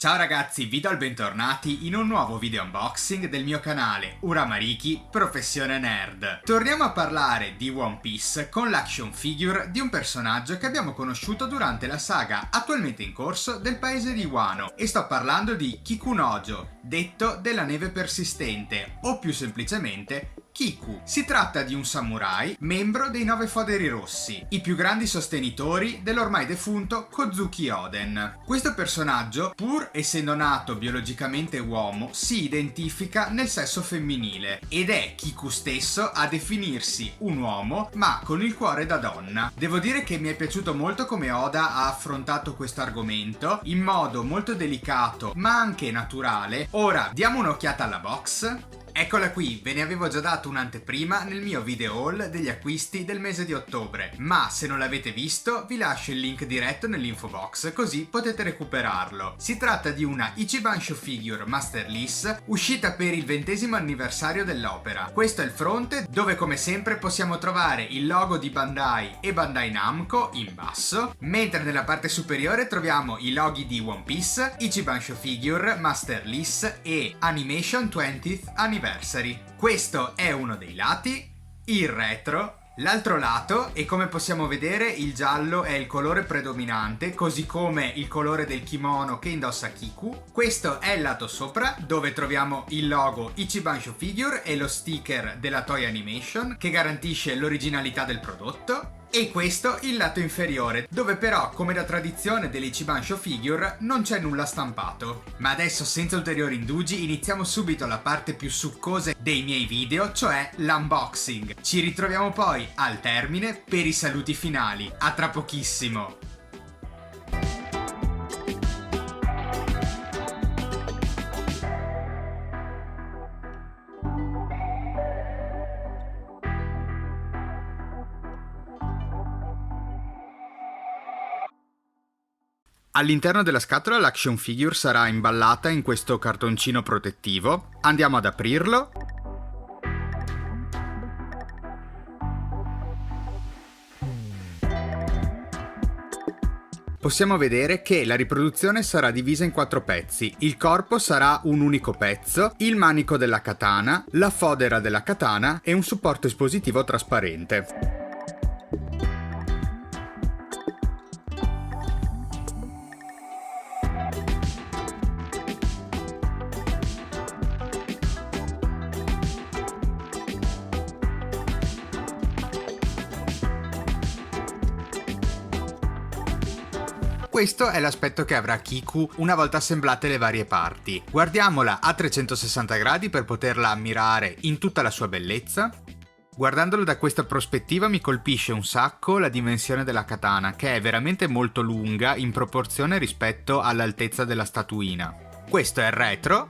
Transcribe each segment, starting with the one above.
Ciao ragazzi, vi do il bentornati in un nuovo video unboxing del mio canale Uramariki Professione Nerd. Torniamo a parlare di One Piece con l'action figure di un personaggio che abbiamo conosciuto durante la saga attualmente in corso del paese di Wano, e sto parlando di Kikunojo, detto della neve persistente, o più semplicemente Kiku. Si tratta di un samurai, membro dei 9 Foderi Rossi, i più grandi sostenitori dell'ormai defunto Kozuki Oden. Questo personaggio, pur essendo nato biologicamente uomo, si identifica nel sesso femminile ed è Kiku stesso a definirsi un uomo ma con il cuore da donna. Devo dire che mi è piaciuto molto come Oda ha affrontato questo argomento in modo molto delicato ma anche naturale. Ora diamo un'occhiata alla box. Eccola qui, ve ne avevo già dato un'anteprima nel mio video haul degli acquisti del mese di ottobre, ma se non l'avete visto vi lascio il link diretto nell'info box così potete recuperarlo. Si tratta di una Ichiban Show Figure Masterless uscita per il 20° anniversario dell'opera. Questo è il fronte, dove come sempre possiamo trovare il logo di Bandai e Bandai Namco in basso, mentre nella parte superiore troviamo i loghi di One Piece, Ichiban Show Figure Masterless e Animation 20th Anniversary. Questo è uno dei lati, il retro. L'altro lato, e come possiamo vedere il giallo è il colore predominante, così come il colore del kimono che indossa Kiku. Questo è il lato sopra, dove troviamo il logo Ichiban Show Figure e lo sticker della Toei Animation che garantisce l'originalità del prodotto. E questo il lato inferiore, dove però, come da tradizione delle Ichiban Show Figure, non c'è nulla stampato. Ma adesso, senza ulteriori indugi, iniziamo subito la parte più succosa dei miei video, cioè l'unboxing. Ci ritroviamo poi al termine per i saluti finali. A tra pochissimo! All'interno della scatola l'action figure sarà imballata in questo cartoncino protettivo. Andiamo ad aprirlo. Possiamo vedere che la riproduzione sarà divisa in 4 pezzi. Il corpo sarà un unico pezzo, il manico della katana, la fodera della katana e un supporto espositivo trasparente. Questo è l'aspetto che avrà Kiku una volta assemblate le varie parti. Guardiamola a 360 gradi per poterla ammirare in tutta la sua bellezza. Guardandolo da questa prospettiva mi colpisce un sacco la dimensione della katana, che è veramente molto lunga in proporzione rispetto all'altezza della statuina. Questo è il retro.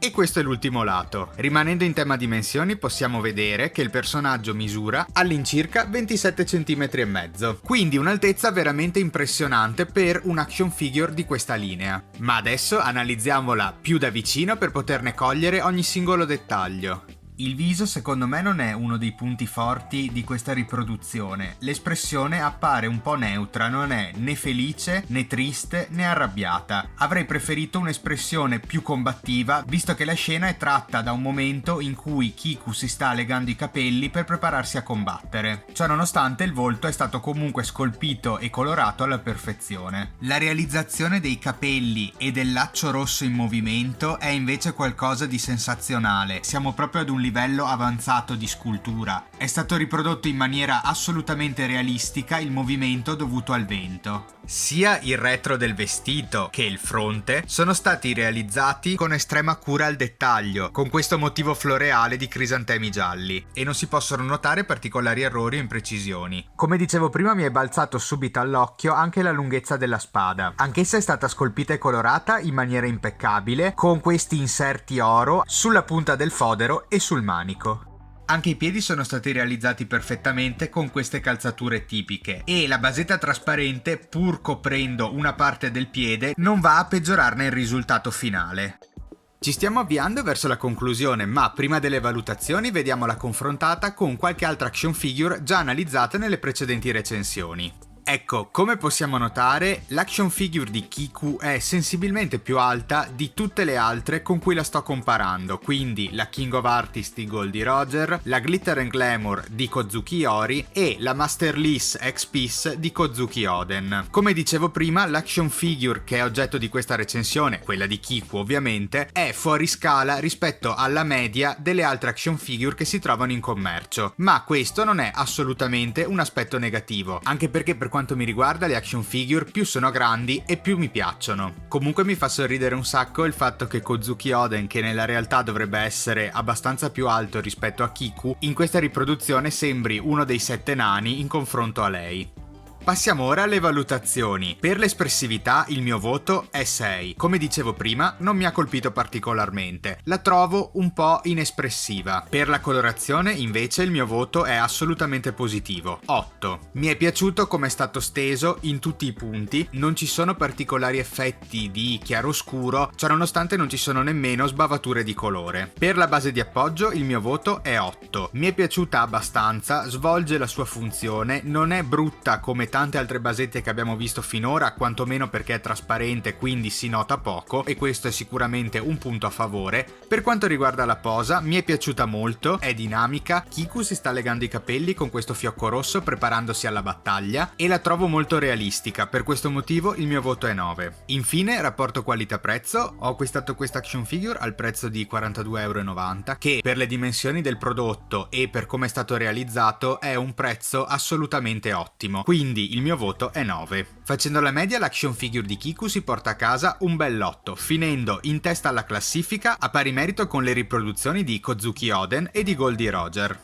E questo è l'ultimo lato. Rimanendo in tema dimensioni possiamo vedere che il personaggio misura all'incirca 27 cm e mezzo, quindi un'altezza veramente impressionante per un action figure di questa linea. Ma adesso analizziamola più da vicino per poterne cogliere ogni singolo dettaglio. Il viso secondo me non è uno dei punti forti di questa riproduzione. L'espressione appare un po' neutra, non è né felice, né triste, né arrabbiata. Avrei preferito un'espressione più combattiva, visto che la scena è tratta da un momento in cui Kiku si sta legando i capelli per prepararsi a combattere. Ciononostante il volto è stato comunque scolpito e colorato alla perfezione. La realizzazione dei capelli e del laccio rosso in movimento è invece qualcosa di sensazionale. Siamo proprio ad un livello avanzato di scultura. È stato riprodotto in maniera assolutamente realistica il movimento dovuto al vento. Sia il retro del vestito che il fronte sono stati realizzati con estrema cura al dettaglio, con questo motivo floreale di crisantemi gialli, e non si possono notare particolari errori o imprecisioni. Come dicevo prima, mi è balzato subito all'occhio anche la lunghezza della spada. Anch'essa è stata scolpita e colorata in maniera impeccabile, con questi inserti oro sulla punta del fodero e sul manico. Anche i piedi sono stati realizzati perfettamente con queste calzature tipiche, e la basetta trasparente, pur coprendo una parte del piede, non va a peggiorarne il risultato finale. Ci stiamo avviando verso la conclusione, ma prima delle valutazioni vediamola confrontata con qualche altra action figure già analizzate nelle precedenti recensioni. Ecco, come possiamo notare, l'action figure di Kiku è sensibilmente più alta di tutte le altre con cui la sto comparando, quindi la King of Artists di Goldie Roger, la Glitter and Glamour di Kozuki Ori e la Masterless X-Piece di Kozuki Oden. Come dicevo prima, l'action figure che è oggetto di questa recensione, quella di Kiku ovviamente, è fuori scala rispetto alla media delle altre action figure che si trovano in commercio, ma questo non è assolutamente un aspetto negativo, anche perché per quanto mi riguarda le action figure più sono grandi e più mi piacciono. Comunque mi fa sorridere un sacco il fatto che Kozuki Oden, che nella realtà dovrebbe essere abbastanza più alto rispetto a Kiku, in questa riproduzione sembri uno dei 7 nani in confronto a lei. Passiamo ora alle valutazioni. Per l'espressività il mio voto è 6. Come dicevo prima, non mi ha colpito particolarmente. La trovo un po' inespressiva. Per la colorazione invece il mio voto è assolutamente positivo. 8. Mi è piaciuto come è stato steso in tutti i punti, non ci sono particolari effetti di chiaroscuro, ciononostante non ci sono nemmeno sbavature di colore. Per la base di appoggio il mio voto è 8. Mi è piaciuta abbastanza, svolge la sua funzione, non è brutta come tante altre basette che abbiamo visto finora, quantomeno perché è trasparente, quindi si nota poco, e questo è sicuramente un punto a favore. Per quanto riguarda la posa, mi è piaciuta molto, è dinamica, Kiku si sta legando i capelli con questo fiocco rosso preparandosi alla battaglia e la trovo molto realistica, per questo motivo il mio voto è 9. Infine, rapporto qualità-prezzo, ho acquistato questa action figure al prezzo di 42,90 €, che per le dimensioni del prodotto e per come è stato realizzato è un prezzo assolutamente ottimo, quindi il mio voto è 9. Facendo la media, l'action figure di Kiku si porta a casa un bell'8, finendo in testa alla classifica a pari merito con le riproduzioni di Kozuki Oden e di Goldie Roger.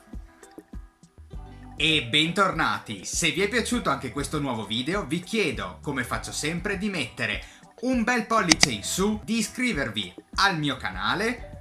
E bentornati! Se vi è piaciuto anche questo nuovo video, vi chiedo, come faccio sempre, di mettere un bel pollice in su, di iscrivervi al mio canale,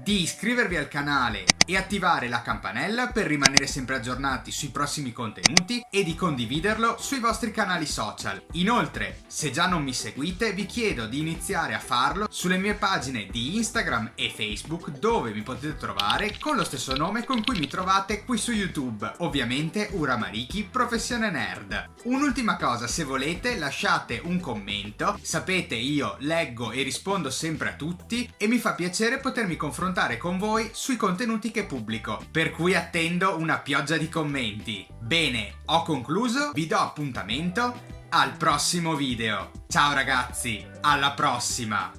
di iscrivervi al canale e attivare la campanella per rimanere sempre aggiornati sui prossimi contenuti e di condividerlo sui vostri canali social. Inoltre, se già non mi seguite, vi chiedo di iniziare a farlo sulle mie pagine di Instagram e Facebook, dove mi potete trovare con lo stesso nome con cui mi trovate qui su YouTube, ovviamente Uramariki Professione Nerd. Un'ultima cosa, se volete lasciate un commento, sapete io leggo e rispondo sempre a tutti e mi fa piacere potermi confrontare con voi sui contenuti che pubblico, per cui attendo una pioggia di commenti. Bene, ho concluso, vi do appuntamento al prossimo video. Ciao ragazzi, alla prossima!